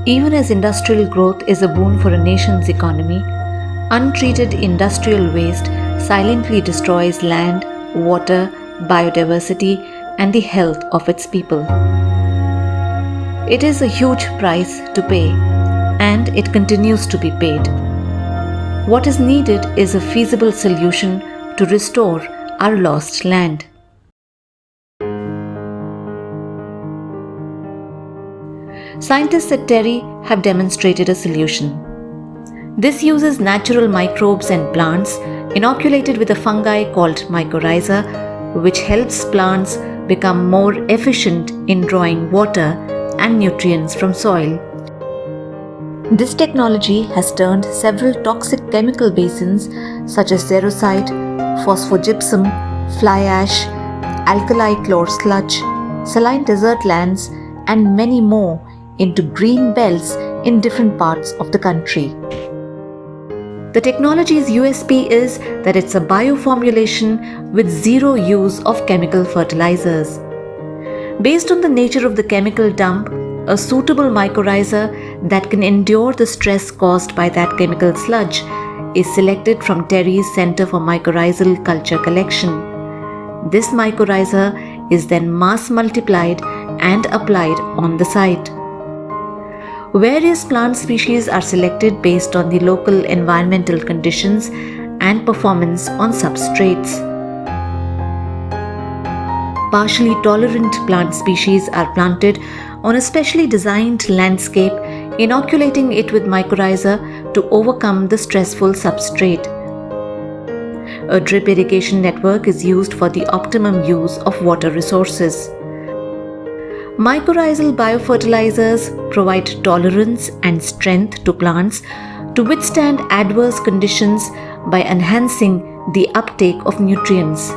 Even as industrial growth is a boon for a nation's economy, untreated industrial waste silently destroys land, water, biodiversity, and the health of its people. It is a huge price to pay, and it continues to be paid. What is needed is a feasible solution to restore our lost land. Scientists at TERI have demonstrated a solution. This uses natural microbes and plants inoculated with a fungi called mycorrhiza, which helps plants become more efficient in drawing water and nutrients from soil. This technology has turned several toxic chemical basins such as xerosite, phosphogypsum, fly ash, alkali chlor sludge, saline desert lands, and many more into green belts in different parts of the country. The technology's USP is that it's a bioformulation with zero use of chemical fertilizers. Based on the nature of the chemical dump, a suitable mycorrhiza that can endure the stress caused by that chemical sludge is selected from TERI's Center for Mycorrhizal Culture Collection. This mycorrhiza is then mass multiplied and applied on the site. Various plant species are selected based on the local environmental conditions and performance on substrates. Partially tolerant plant species are planted on a specially designed landscape, inoculating it with mycorrhiza to overcome the stressful substrate. A drip irrigation network is used for the optimum use of water resources. Mycorrhizal biofertilizers provide tolerance and strength to plants to withstand adverse conditions by enhancing the uptake of nutrients.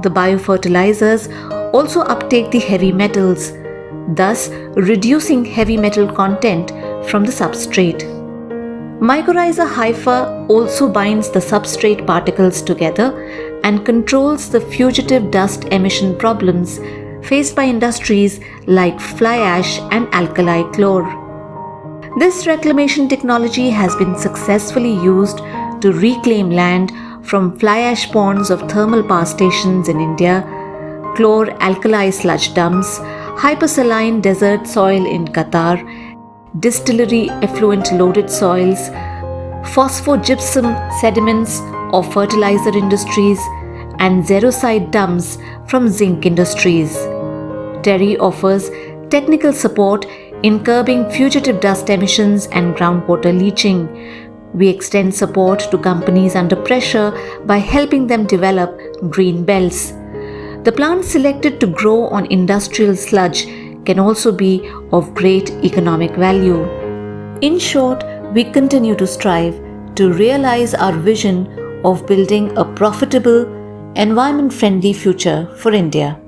The biofertilizers also uptake the heavy metals, thus reducing heavy metal content from the substrate. Mycorrhiza hypha also binds the substrate particles together and controls the fugitive dust emission problems faced by industries like fly ash and alkali chlor. This reclamation technology has been successfully used to reclaim land from fly ash ponds of thermal power stations in India, chlor-alkali sludge dumps, hypersaline desert soil in Qatar, distillery effluent loaded soils, phosphogypsum sediments of fertilizer industries, and xerosite dumps from zinc industries. TERI offers technical support in curbing fugitive dust emissions and groundwater leaching. We extend support to companies under pressure by helping them develop green belts. The plants selected to grow on industrial sludge can also be of great economic value. In short, we continue to strive to realize our vision of building a profitable, environment-friendly future for India.